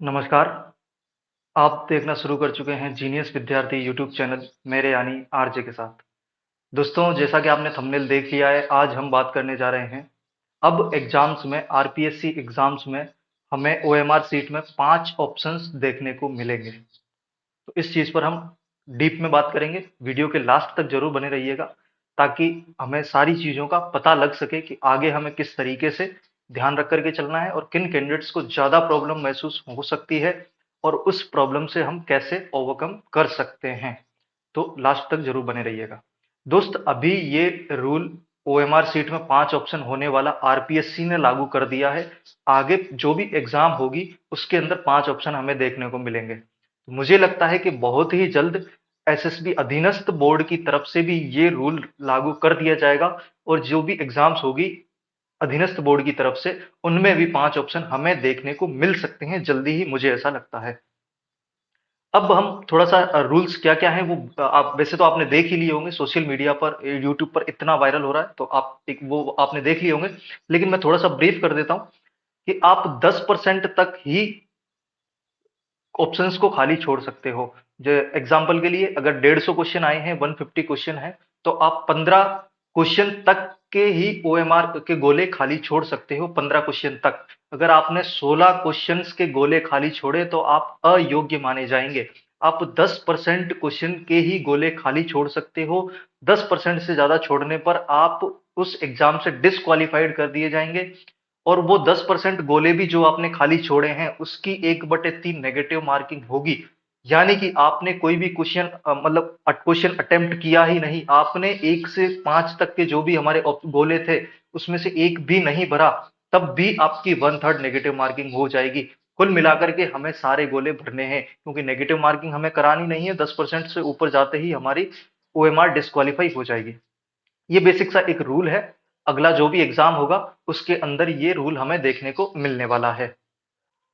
नमस्कार, आप देखना शुरू कर चुके हैं जीनियस विद्यार्थी यूट्यूब चैनल मेरे यानी आरजे के साथ। दोस्तों, जैसा कि आपने थंबनेल देख लिया है, आज हम बात करने जा रहे हैं। अब एग्ज़ाम्स में आरपीएससी एग्ज़ाम्स में हमें ओएमआर शीट में 5 ऑप्शंस देखने को मिलेंगे। तो इस चीज़ पर हम डीप में बात करेंगे। वीडियो के लास्ट तक ज़रूर बने रहिएगा, ताकि हमें सारी चीज़ों का पता लग सके कि आगे हमें किस तरीके से ध्यान रख कर के चलना है और किन कैंडिडेट्स को ज़्यादा प्रॉब्लम महसूस हो सकती है और उस प्रॉब्लम से हम कैसे ओवरकम कर सकते हैं। तो लास्ट तक ज़रूर बने रहिएगा। दोस्त, अभी ये रूल ओएमआर शीट में 5 ऑप्शन होने वाला आरपीएससी ने लागू कर दिया है। आगे जो भी एग्ज़ाम होगी, उसके अंदर 5 ऑप्शन हमें देखने को मिलेंगे। मुझे लगता है कि बहुत ही जल्द एसएसबी अधीनस्थ बोर्ड की तरफ से भी ये रूल लागू कर दिया जाएगा और जो भी एग्जाम्स होगी अधीनस्थ बोर्ड की तरफ से, उनमें भी 5 ऑप्शन हमें देखने को मिल सकते हैं जल्दी ही, मुझे ऐसा लगता है। अब हम थोड़ा-सा रूल्स क्या-क्या हैं वो आप वैसे तो आपने देख ही लिए होंगे सोशल मीडिया पर, यूट्यूब पर इतना वायरल हो रहा है, तो आप एक वो आपने देख लिए होंगे। लेकिन मैं थोड़ा-सा ब्रीफ कर देता हूँ कि आप 10% तक ही ऑप्शंस को खाली छोड़ सकते हो। जो एग्जांपल के लिए, अगर 150 क्वेश्चन आए हैं, 150 क्वेश्चन है, तो आप 15 क्वेश्चन तक के ही ओएमआर के गोले खाली छोड़ सकते हो। 15 क्वेश्चन तक। अगर आपने 16 क्वेश्चंस के गोले खाली छोड़े तो आप अयोग्य माने जाएंगे। आप 10% क्वेश्चन के ही गोले खाली छोड़ सकते हो। 10% से ज्यादा छोड़ने पर आप उस एग्जाम से डिस्क्वालिफाइड कर दिए जाएंगे और वो 10% गोले भी जो आपने खाली छोड़े हैं, उसकी 1/3 नेगेटिव मार्किंग होगी। यानी कि आपने कोई भी क्वेश्चन मतलब क्वेश्चन अटेम्प्ट किया ही नहीं। आपने 1 से 5 तक के जो भी हमारे गोले थे, उसमें से एक भी नहीं भरा, तब भी आपकी 1/3 नेगेटिव मार्किंग हो जाएगी। कुल मिलाकर के हमें सारे गोले भरने हैं, क्योंकि नेगेटिव मार्किंग हमें करानी नहीं है। 10% से ऊपर जाते ही हमारी ओएमआर डिस्क्वालीफाई हो जाएगी। ये बेसिक सा एक रूल है। अगला जो भी एग्जाम होगा, उसके अंदर ये रूल हमें देखने को मिलने वाला है।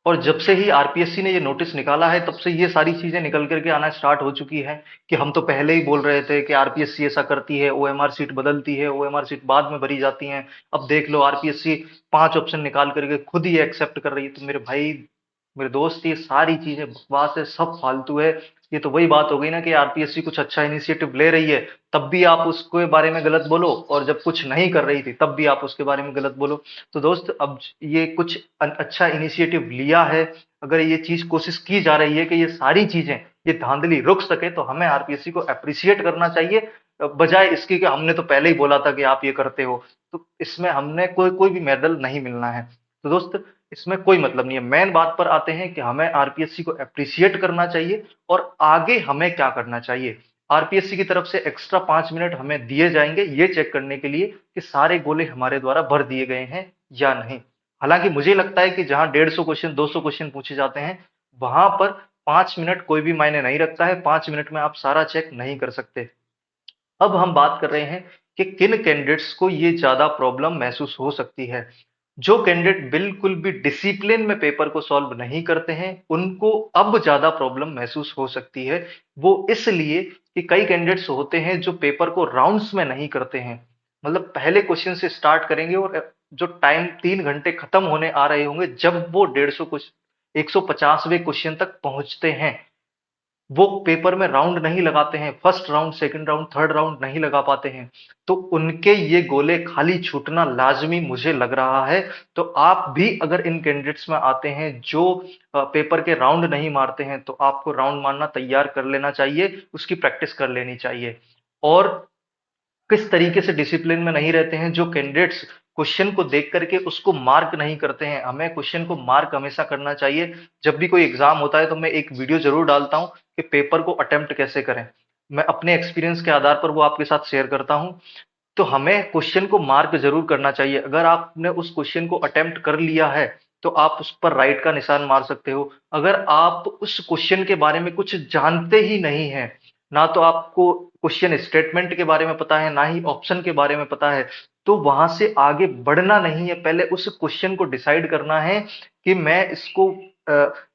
और जब से ही आरपीएससी ने ये नोटिस निकाला है, तब से ये सारी चीजें निकल करके आना स्टार्ट हो चुकी हैं कि हम तो पहले ही बोल रहे थे कि आरपीएससी ऐसा करती है, ओएमआर सीट बदलती है, ओएमआर सीट बाद में भरी जाती हैं। अब देख लो, आरपीएससी 5 ऑप्शन निकाल करके खुद ही एक्सेप्ट कर रही है। तो मेरे भाई, मेरे दोस्त, ये सारी चीजें बकवास है, सब फालतू है। ये तो वही बात हो गई ना कि आरपीएससी कुछ अच्छा इनिशिएटिव ले रही है, तब भी आप उसके बारे में गलत बोलो, और जब कुछ नहीं कर रही थी तब भी आप उसके बारे में गलत बोलो। तो दोस्त, अब ये कुछ अच्छा इनिशिएटिव लिया है, अगर ये चीज कोशिश की जा रही है कि ये सारी चीजें, ये धांधली रुक सके, तो हमें आरपीएससी को अप्रिशिएट करना चाहिए, बजाय इसके कि हमने तो पहले ही बोला था कि आप ये करते हो। तो इसमें हमने कोई कोई भी मेडल नहीं मिलना है। तो दोस्त, इसमें कोई मतलब नहीं है। मेन बात पर आते हैं कि हमें आरपीएससी को अप्रिशिएट करना चाहिए और आगे हमें क्या करना चाहिए। आरपीएससी की तरफ से एक्स्ट्रा 5 मिनट हमें दिए जाएंगे ये चेक करने के लिए कि सारे गोले हमारे द्वारा भर दिए गए हैं या नहीं। हालांकि मुझे लगता है कि जहां 150 क्वेश्चन, 200 क्वेश्चन पूछे जाते हैं, वहां पर 5 मिनट कोई भी मायने नहीं रखता है। 5 मिनट में आप सारा चेक नहीं कर सकते। अब हम बात कर रहे हैं कि किन कैंडिडेट्स को ये ज्यादा प्रॉब्लम महसूस हो सकती है। जो कैंडिडेट बिल्कुल भी डिसिप्लिन में पेपर को सॉल्व नहीं करते हैं, उनको अब ज्यादा प्रॉब्लम महसूस हो सकती है। वो इसलिए कि कई कैंडिडेट्स होते हैं जो पेपर को राउंड्स में नहीं करते हैं। मतलब पहले क्वेश्चन से स्टार्ट करेंगे और जो टाइम 3 घंटे खत्म होने आ रहे होंगे, जब वो 150 क्वेश्चन, 150वें क्वेश्चन तक पहुंचते हैं, वो पेपर में राउंड नहीं लगाते हैं। First round, second round, third round नहीं लगा पाते हैं। तो उनके ये गोले खाली छूटना लाजमी मुझे लग रहा है। तो आप भी अगर इन कैंडिडेट्स में आते हैं जो पेपर के राउंड नहीं मारते हैं, तो आपको राउंड मारना तैयार कर लेना चाहिए, उसकी प्रैक्टिस कर लेनी चाहिए। और किस तरीके से डिसिप्लिन में नहीं रहते हैं जो कैंडिडेट्स, क्वेश्चन को देख करके उसको मार्क नहीं करते हैं। हमें क्वेश्चन को मार्क हमेशा करना चाहिए। जब भी कोई एग्जाम होता है, तो मैं एक वीडियो जरूर डालता हूं कि पेपर को अटेम्प्ट कैसे करें। मैं अपने एक्सपीरियंस के आधार पर वो आपके साथ शेयर करता हूं। तो हमें क्वेश्चन को मार्क जरूर करना चाहिए। अगर आपने उस क्वेश्चन को अटेम्प्ट कर लिया है, तो आप उस पर राइट का निशान मार सकते हो। अगर आप उस क्वेश्चन के बारे में कुछ जानते ही नहीं है, ना तो आपको क्वेश्चन स्टेटमेंट के बारे में पता है, ना ही ऑप्शन के बारे में पता है, तो वहां से आगे बढ़ना नहीं है। पहले उस क्वेश्चन को डिसाइड करना है कि मैं इसको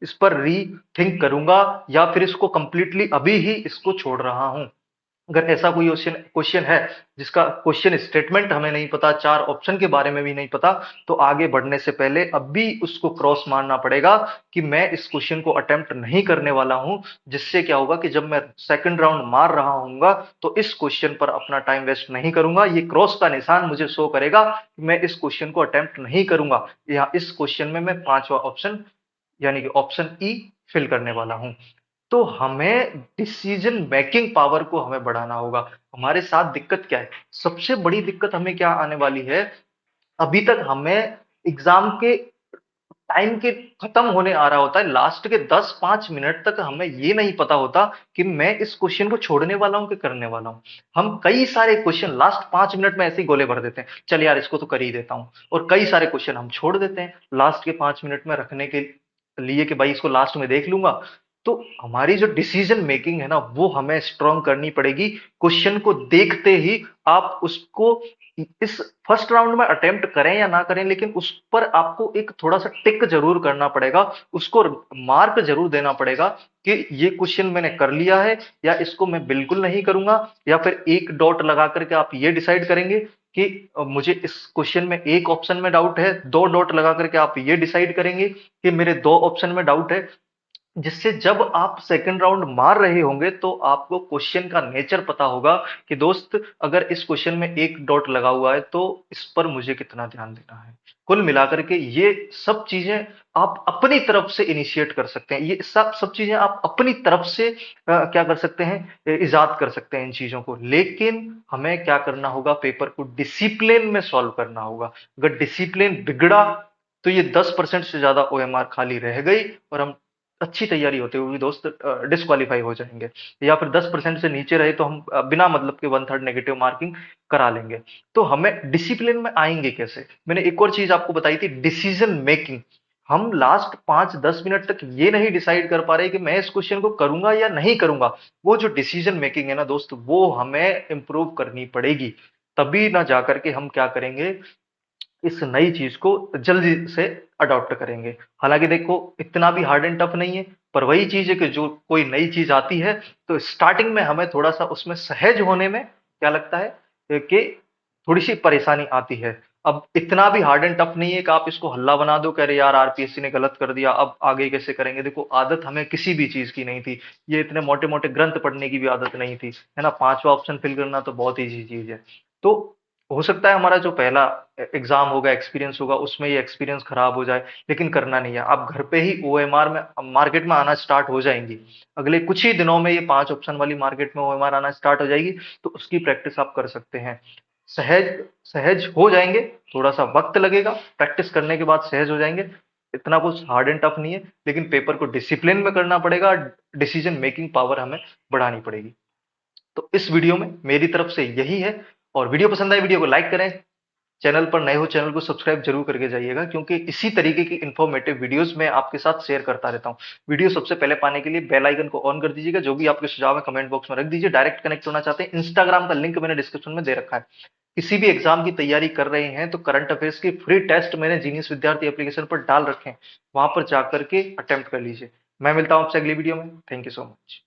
इस पर रीथिंक करूंगा या फिर इसको कंप्लीटली अभी ही इसको छोड़ रहा हूं। अगर ऐसा कोई क्वेश्चन है जिसका क्वेश्चन स्टेटमेंट हमें नहीं पता, चार ऑप्शन के बारे में भी नहीं पता, तो आगे बढ़ने से पहले अब भी उसको क्रॉस मारना पड़ेगा कि मैं इस क्वेश्चन को अटेम्प्ट नहीं करने वाला हूं। जिससे क्या होगा कि जब मैं सेकंड राउंड मार रहा हूंगा तो इस क्वेश्चन पर अपना टाइम वेस्ट नहीं करूंगा। ये क्रॉस का निशान मुझे शो करेगा कि मैं इस क्वेश्चन को अटेम्प्ट नहीं करूंगा। या इस क्वेश्चन में मैं पांचवा ऑप्शन यानी कि ऑप्शन ई फिल करने वाला हूं। तो हमें डिसीजन मेकिंग पावर को हमें बढ़ाना होगा। हमारे साथ दिक्कत क्या है? सबसे बड़ी दिक्कत हमें क्या आने वाली है? अभी तक हमें एग्जाम के टाइम के खत्म होने आ रहा होता है, लास्ट के 10-5 मिनट तक हमें ये नहीं पता होता कि मैं इस क्वेश्चन को छोड़ने वाला हूं कि करने वाला हूं। हम कई सारे क्वेश्चन लास्ट 5 मिनट में ऐसे ही गोले भर देते हैं, चल यार इसको तो कर ही देता हूं, और कई सारे क्वेश्चन हम छोड़ देते हैं लास्ट के 5 मिनट में रखने के लिए कि भाई इसको लास्ट में देख लूंगा। तो हमारी जो डिसीजन मेकिंग है ना, वो हमें स्ट्रांग करनी पड़ेगी। क्वेश्चन को देखते ही आप उसको इस फर्स्ट राउंड में अटेम्प्ट करें या ना करें, लेकिन उस पर आपको एक थोड़ा सा टिक जरूर करना पड़ेगा, उसको मार्क जरूर देना पड़ेगा कि ये क्वेश्चन मैंने कर लिया है, या इसको मैं बिल्कुल नहीं करूंगा। या फिर एक डॉट लगा करके आप ये डिसाइड करेंगे कि मुझे इस क्वेश्चन में एक ऑप्शन में डाउट है, दो डॉट लगा करके आप ये डिसाइड करेंगे कि मेरे दो ऑप्शन में डाउट है। जिससे जब आप सेकंड राउंड मार रहे होंगे तो आपको क्वेश्चन का नेचर पता होगा कि दोस्त अगर इस क्वेश्चन में एक डॉट लगा हुआ है तो इस पर मुझे कितना ध्यान देना है। कुल मिलाकर के ये सब चीजें आप अपनी तरफ से इनिशिएट कर सकते हैं। ये सब सब चीजें आप अपनी तरफ से क्या कर सकते हैं, इजाद कर सकते हैं इन चीजों को। लेकिन हमें क्या करना होगा, पेपर को डिसिप्लिन में सॉल्व करना होगा। अगर डिसिप्लिन बिगड़ा तो ये 10% से ज्यादा ओएमआर खाली रह गई और हम अच्छी तैयारी होते हुए भी दोस्त डिस्क्वालीफाई हो जाएंगे। या फिर 10% से नीचे रहे तो हम बिना मतलब के 1/3 नेगेटिव मार्किंग करा लेंगे। तो हमें डिसिप्लिन में आएंगे कैसे? मैंने एक और चीज आपको बताई थी, डिसीजन मेकिंग। हम लास्ट 5-10 मिनट तक ये नहीं डिसाइड कर पा रहे कि मैं इस क्वेश्चन को करूंगा या नहीं करूंगा। वो जो डिसीजन मेकिंग है ना दोस्त, वो हमें इंप्रूव करनी पड़ेगी। तभी ना जाकर के हम क्या करेंगे, इस नई चीज को जल्दी से अडॉप्ट करेंगे। हालांकि देखो इतना भी हार्ड एंड टफ नहीं है, पर वही चीज है कि जो कोई नई चीज आती है तो स्टार्टिंग में हमें थोड़ा सा उसमें सहज होने में क्या लगता है कि थोड़ी सी परेशानी आती है। अब इतना भी हार्ड एंड टफ नहीं है कि आप इसको हल्ला बना दो, कह रहे यार आरपीएससी ने गलत कर दिया अब आगे कैसे करेंगे। देखो आदत हमें किसी भी चीज की नहीं थी, ये इतने मोटे मोटे ग्रंथ पढ़ने की भी आदत नहीं थी, है ना। पांचवा ऑप्शन फिल करना तो बहुत ईजी चीज है। तो हो सकता है हमारा जो पहला एग्जाम होगा, एक्सपीरियंस होगा, उसमें ये एक्सपीरियंस खराब हो जाए, लेकिन करना नहीं है। आप घर पे ही ओएमआर में मार्केट में आना स्टार्ट हो जाएंगी। अगले कुछ ही दिनों में ये 5 ऑप्शन वाली मार्केट में ओएमआर आना स्टार्ट हो जाएगी, तो उसकी प्रैक्टिस आप कर सकते हैं। सहज सहज हो जाएंगे, थोड़ा सा वक्त लगेगा, प्रैक्टिस करने के बाद सहज हो जाएंगे। इतना कुछ हार्ड एंड टफ नहीं है, लेकिन पेपर को डिसिप्लिन में करना पड़ेगा, डिसीजन मेकिंग पावर हमें बढ़ानी पड़ेगी। तो इस वीडियो में मेरी तरफ से यही है। और वीडियो पसंद आए वीडियो को लाइक करें, चैनल पर नए हो चैनल को सब्सक्राइब जरूर करके जाइएगा, क्योंकि इसी तरीके की इंफॉर्मेटिव वीडियोस मैं आपके साथ शेयर करता रहता हूं। वीडियो सबसे पहले पाने के लिए बेल आइकन को ऑन कर दीजिएगा, जो भी आपके सुझाव है कमेंट बॉक्स में रख दीजिए। डायरेक्ट कनेक्ट होना चाहते हैं, इंस्टाग्राम का लिंक मैंने डिस्क्रिप्शन में दे रखा है। किसी भी एग्जाम की तैयारी कर रहे हैं तो करंट अफेयर्स की फ्री टेस्ट मैंने जीनियस विद्यार्थी एप्लीकेशन पर डाल रखे हैं, वहां पर जाकर के अटेम्प्ट कर लीजिए। मैं मिलता हूं आपसे अगली वीडियो में। Thank you so much.